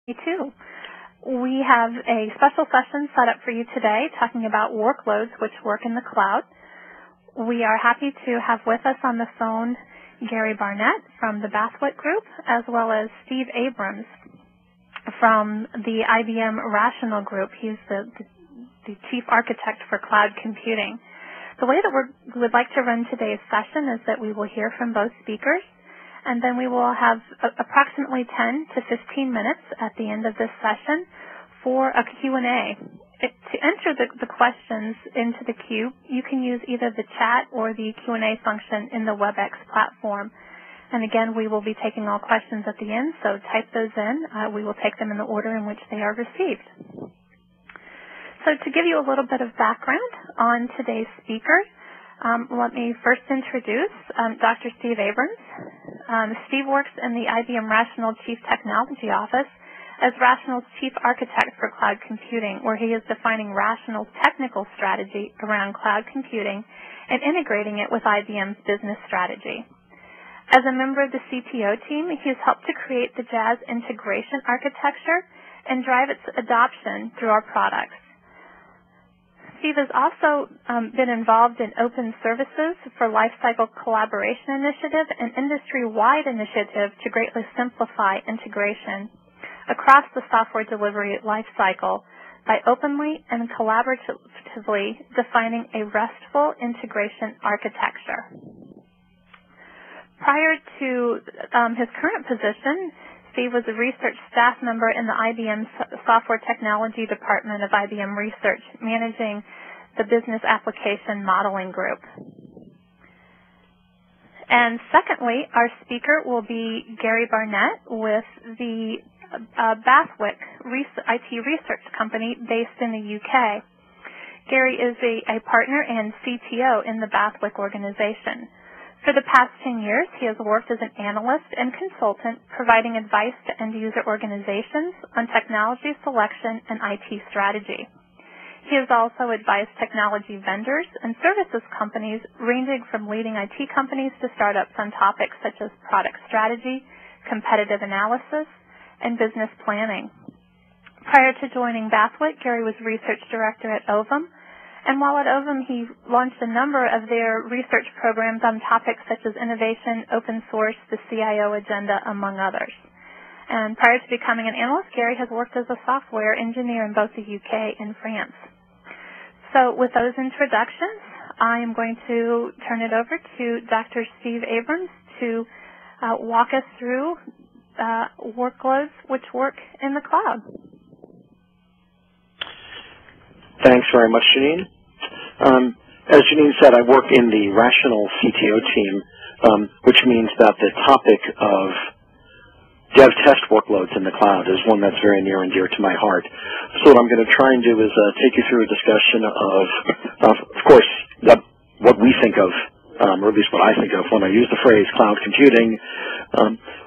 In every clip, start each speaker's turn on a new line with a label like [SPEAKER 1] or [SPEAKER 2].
[SPEAKER 1] Me too. We have a special session set up for you today talking about workloads which work in the cloud. We are happy to have with us on the phone Gary Barnett from the Bathwick group, as well as Steve Abrams from the IBM Rational group. He's the chief architect for cloud computing. The way that we would like to run today's session is that we will hear from both speakers, and then we will have approximately 10 to 15 minutes at the end of this session for a Q&A. To enter the questions into the queue, you can use either the chat or the Q&A function in the WebEx platform. And again, we will be taking all questions at the end, so type those in. We will take them in the order in which they are received. So to give you a little bit of background on today's speakers, let me first introduce Dr. Steve Abrams. Steve works in the IBM Rational Chief Technology Office as Rational's Chief Architect for Cloud Computing, where he is defining Rational's technical strategy around cloud computing and integrating it with IBM's business strategy. As a member of the CTO team, he has helped to create the Jazz integration architecture and drive its adoption through our products. Steve has also been involved in open services for Lifecycle Collaboration Initiative, an industry-wide initiative to greatly simplify integration across the software delivery lifecycle by openly and collaboratively defining a RESTful integration architecture. Prior to his current position, Steve was a research staff member in the IBM Software Technology Department of IBM Research, managing the Business Application Modeling Group. And secondly, our speaker will be Gary Barnett with the Bathwick IT research company based in the UK. Gary is a partner and CTO in the Bathwick organization. For the past 10 years, he has worked as an analyst and consultant, providing advice to end-user organizations on technology selection and IT strategy. He has also advised technology vendors and services companies, ranging from leading IT companies to startups on topics such as product strategy, competitive analysis, and business planning. Prior to joining Bathwick, Gary was research director at Ovum, and while at Ovum, he launched a number of their research programs on topics such as innovation, open source, the CIO agenda, among others. And prior to becoming an analyst, Gary has worked as a software engineer in both the UK and France. So with those introductions, I am going to turn it over to Dr. Steve Abrams to walk us through workloads which work in the cloud.
[SPEAKER 2] Thanks very much, Janine. As Janine said, I work in the Rational CTO team, which means that the topic of dev test workloads in the cloud is one that's very near and dear to my heart. So what I'm going to try and do is take you through a discussion of course, what we think of, or at least what I think of when I use the phrase cloud computing,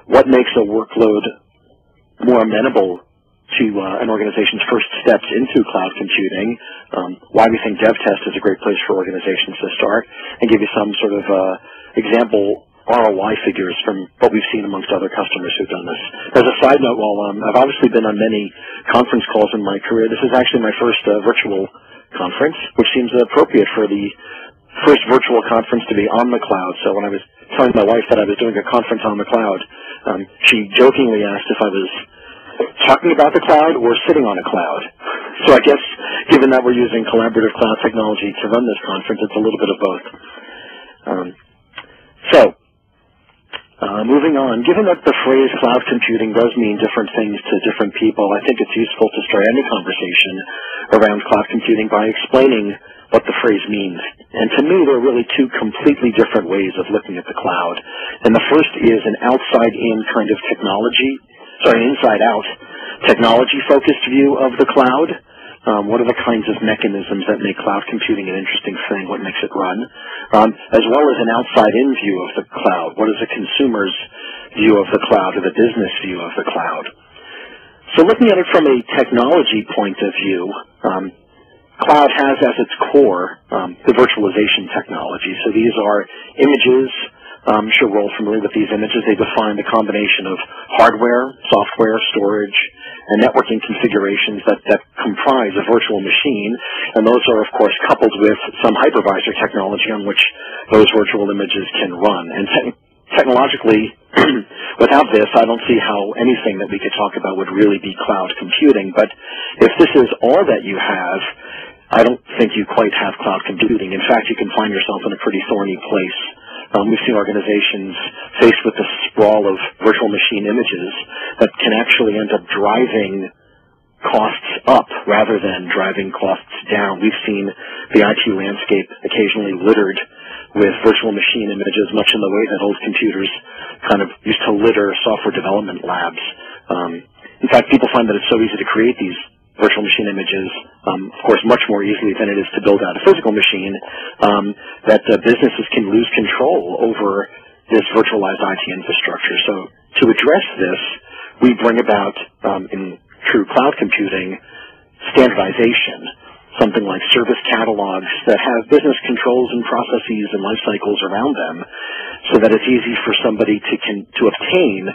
[SPEAKER 2] what makes a workload more amenable to an organization's first steps into cloud computing, why we think dev test is a great place for organizations to start, and give you some sort of example ROI figures from what we've seen amongst other customers who've done this. As a side note, while I've obviously been on many conference calls in my career, this is actually my first virtual conference, which seems appropriate for the first virtual conference to be on the cloud. So when I was telling my wife that I was doing a conference on the cloud, she jokingly asked if I was talking about the cloud or sitting on a cloud. So I guess, given that we're using collaborative cloud technology to run this conference, it's a little bit of both. Moving on, given that the phrase cloud computing does mean different things to different people, I think it's useful to start any conversation around cloud computing by explaining what the phrase means. And to me, there are really two completely different ways of looking at the cloud. And the first is an outside-in kind of inside-out technology-focused view of the cloud. What are the kinds of mechanisms that make cloud computing an interesting thing? What makes it run? As well as an outside-in view of the cloud. What is a consumer's view of the cloud or the business view of the cloud? So looking at it from a technology point of view, cloud has as its core the virtualization technology. So these are images. I'm sure we're all familiar with these images. They define the combination of hardware, software, storage, and networking configurations that comprise a virtual machine, and those are, of course, coupled with some hypervisor technology on which those virtual images can run. And technologically, without this, I don't see how anything that we could talk about would really be cloud computing. But if this is all that you have, I don't think you quite have cloud computing. In fact, you can find yourself in a pretty thorny place. We've seen organizations faced with the sprawl of virtual machine images that can actually end up driving costs up rather than driving costs down. We've seen the IT landscape occasionally littered with virtual machine images, much in the way that old computers kind of used to litter software development labs. In fact, people find that it's so easy to create these virtual machine images, of course, much more easily than it is to build out a physical machine, that businesses can lose control over this virtualized IT infrastructure. So to address this, we bring about, in true cloud computing, standardization, something like service catalogs that have business controls and processes and life cycles around them so that it's easy for somebody to obtain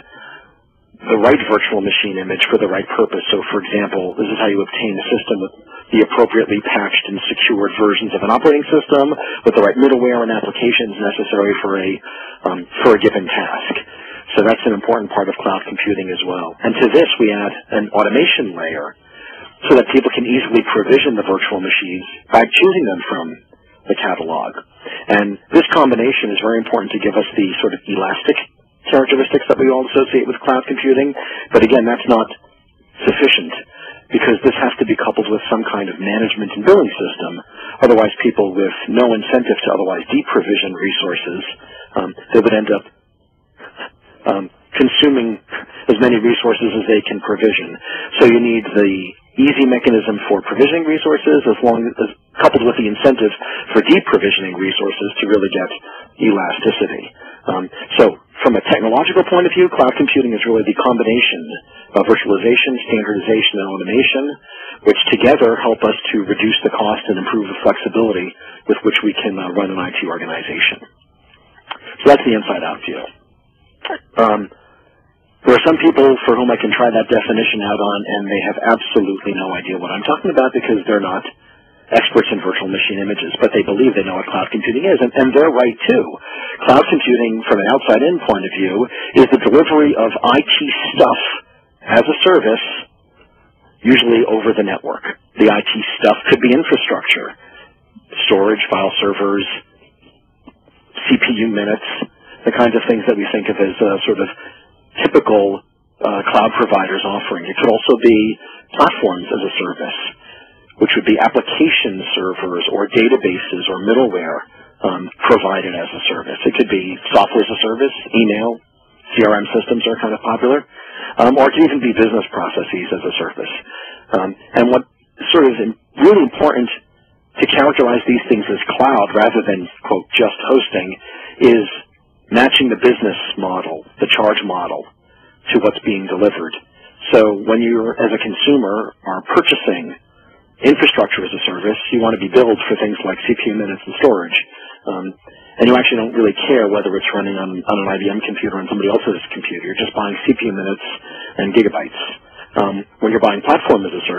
[SPEAKER 2] the right virtual machine image for the right purpose. So, for example, this is how you obtain a system with the appropriately patched and secured versions of an operating system with the right middleware and applications necessary for a given task. So that's an important part of cloud computing as well. And to this, we add an automation layer so that people can easily provision the virtual machines by choosing them from the catalog. And this combination is very important to give us the sort of elastic characteristics that we all associate with cloud computing. But again, that's not sufficient because this has to be coupled with some kind of management and billing system. Otherwise, people with no incentive to otherwise deprovision resources, they would end up consuming as many resources as they can provision. So you need the easy mechanism for provisioning resources coupled with the incentive for deprovisioning resources to really get elasticity. So from a technological point of view, cloud computing is really the combination of virtualization, standardization, and automation, which together help us to reduce the cost and improve the flexibility with which we can run an IT organization. So that's the inside-out view. There are some people for whom I can try that definition out on, and they have absolutely no idea what I'm talking about because they're not experts in virtual machine images, but they believe they know what cloud computing is, and they're right too. Cloud computing, from an outside-in point of view, is the delivery of IT stuff as a service, usually over the network. The IT stuff could be infrastructure, storage, file servers, CPU minutes, the kinds of things that we think of as sort of typical cloud providers offering. It could also be platforms as a service, which would be application servers or databases or middleware provided as a service. It could be software as a service, email, CRM systems are kind of popular, or it could even be business processes as a service. And what sort of really important to characterize these things as cloud rather than, quote, just hosting is matching the business model, the charge model, to what's being delivered. So when you, as a consumer, are purchasing infrastructure as a service, you want to be billed for things like CPU minutes and storage. And you actually don't really care whether it's running on an IBM computer or on somebody else's computer. You're just buying CPU minutes and gigabytes. When you're buying platform as a service,